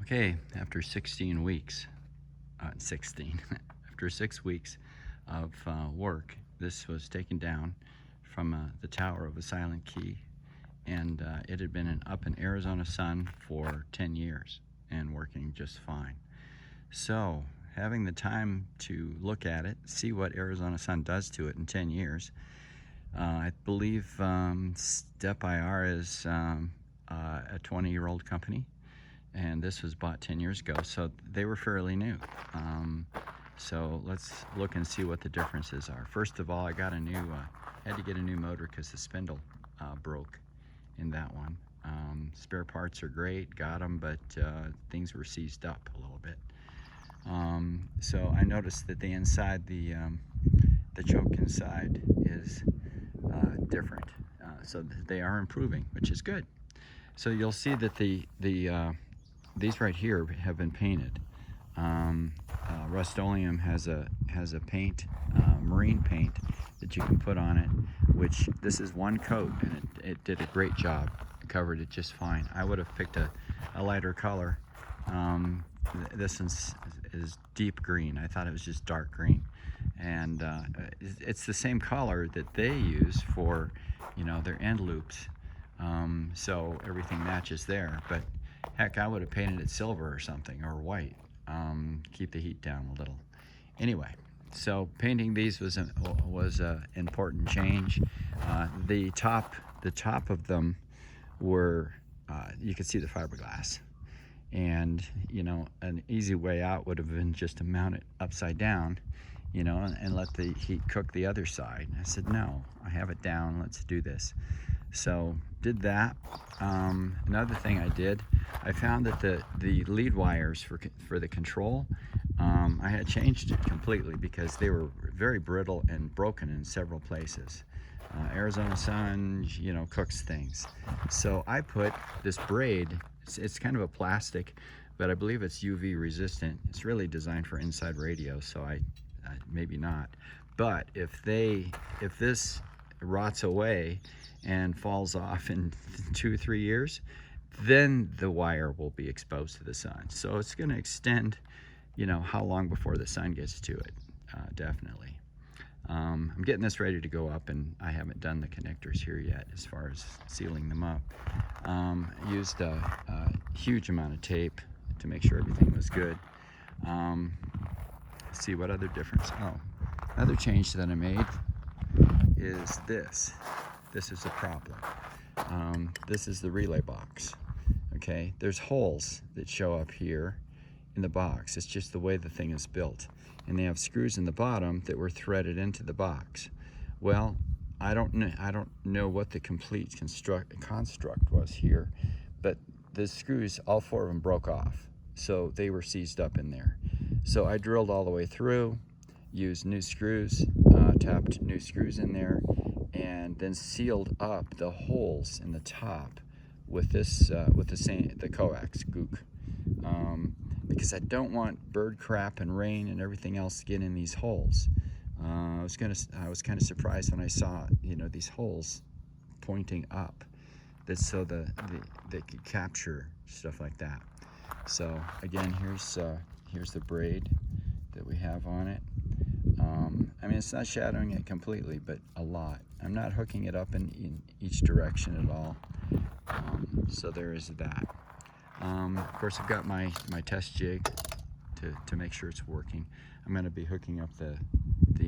Okay, after 16 weeks, 16, after 6 weeks of work, this was taken down from the tower of a silent key, and it had been up in Arizona sun for 10 years and working just fine. So, having the time to look at it, see what Arizona sun does to it in 10 years, I believe Steppir is a 20-year-old company, and this was bought 10 years ago, so they were fairly new. So let's look and see what the differences are. First of all, I got had to get a new motor because the spindle broke in that one. Spare parts are great, got them, but things were seized up a little bit. So I noticed that the inside, the choke inside is different. So they are improving, which is good. So you'll see that these right here have been painted. Rust-Oleum has a paint, marine paint that you can put on it, which this is one coat, and it did a great job. It covered it just fine. I would have picked a lighter color. This is deep green. I thought it was just dark green, and it's the same color that they use for, their end loops. So everything matches there, but heck, I would have painted it silver or something, or white. Keep the heat down a little. Anyway, so painting these was an important change. The top of them were, you could see the fiberglass, and an easy way out would have been just to mount it upside down, and let the heat cook the other side. And I said, no, I have it down, let's do this. So did that. Another thing I did, I found that the lead wires for the control, I had changed it completely because they were very brittle and broken in several places. Arizona sun, cooks things. So I put this braid, it's kind of a plastic, but I believe it's UV resistant. It's really designed for inside radio, so I maybe not. But if this rots away and falls off in 2-3 years, then the wire will be exposed to the sun. So it's going to extend, how long before the sun gets to it, definitely. I'm getting this ready to go up, and I haven't done the connectors here yet as far as sealing them up. I used a huge amount of tape to make sure everything was good. Let's see what other difference. Oh, another change that I made is this. This is a problem. This is the relay box. Okay, there's holes that show up here in the box. It's just the way the thing is built, and they have screws in the bottom that were threaded into the box. Well, I don't know what the complete construct was here, but the screws, all 4 of them broke off, so they were seized up in there. So I drilled all the way through, used new screws, tapped new screws in there, and then sealed up the holes in the top with this the coax gook, because I don't want bird crap and rain and everything else to get in these holes. I was kind of surprised when I saw these holes pointing up, so they could capture stuff like that. So again, here's the braid that we have on it. I mean, it's not shadowing it completely, but a lot. I'm not hooking it up in each direction at all. So there is that. Of course, I've got my test jig to make sure it's working. I'm going to be hooking up the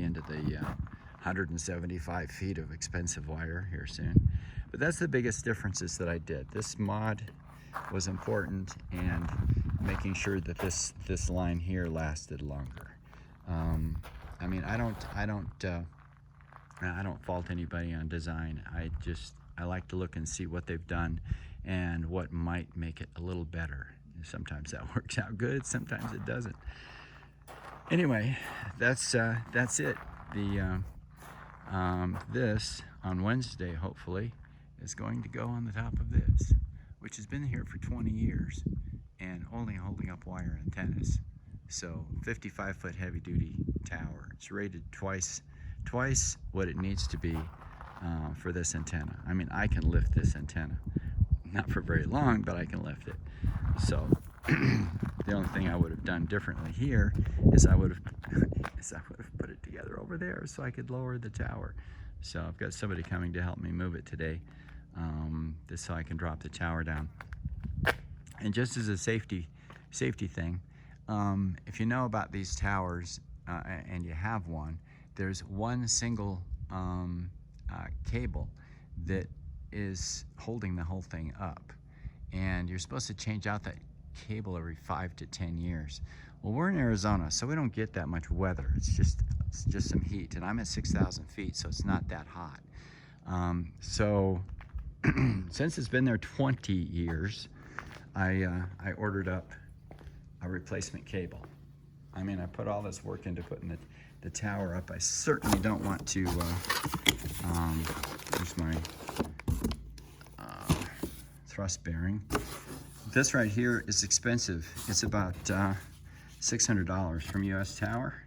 end of the 175 feet of expensive wire here soon. But that's the biggest differences that I did. This mod was important, and making sure that this line here lasted longer. I mean, I don't fault anybody on design. I like to look and see what they've done and what might make it a little better. Sometimes that works out good, sometimes it doesn't. Anyway, that's it. This on Wednesday, hopefully, is going to go on the top of this, which has been here for 20 years and only holding up wire antennas. So 55-foot heavy-duty tower. It's rated twice what it needs to be for this antenna. I mean, I can lift this antenna. Not for very long, but I can lift it. So The only thing I would have done differently here is I would have put it together over there so I could lower the tower. So I've got somebody coming to help me move it today, just so I can drop the tower down. And just as a safety thing, if you know about these towers and you have one, there's one single cable that is holding the whole thing up, and you're supposed to change out that cable every 5 to 10 years. Well, we're in Arizona, so we don't get that much weather. It's just some heat, and I'm at 6,000 feet, so it's not that hot. So since it's been there 20 years, I ordered up a replacement cable. I mean, I put all this work into putting the tower up. I certainly don't want to, here's my thrust bearing. This right here is expensive. It's about $600 from US Tower,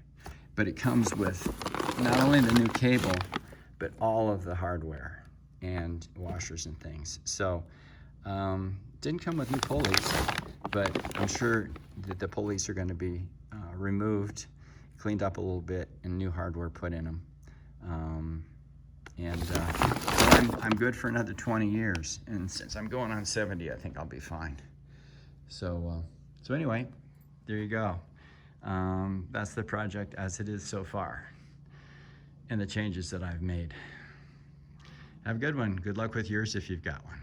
but it comes with not only the new cable, but all of the hardware and washers and things. So, didn't come with new pulleys, but I'm sure that the pulleys are going to be removed, cleaned up a little bit, and new hardware put in them. I'm good for another 20 years, and since I'm going on 70, I think I'll be fine. So anyway, there you go. That's the project as it is so far, and the changes that I've made. Have a good one. Good luck with yours if you've got one.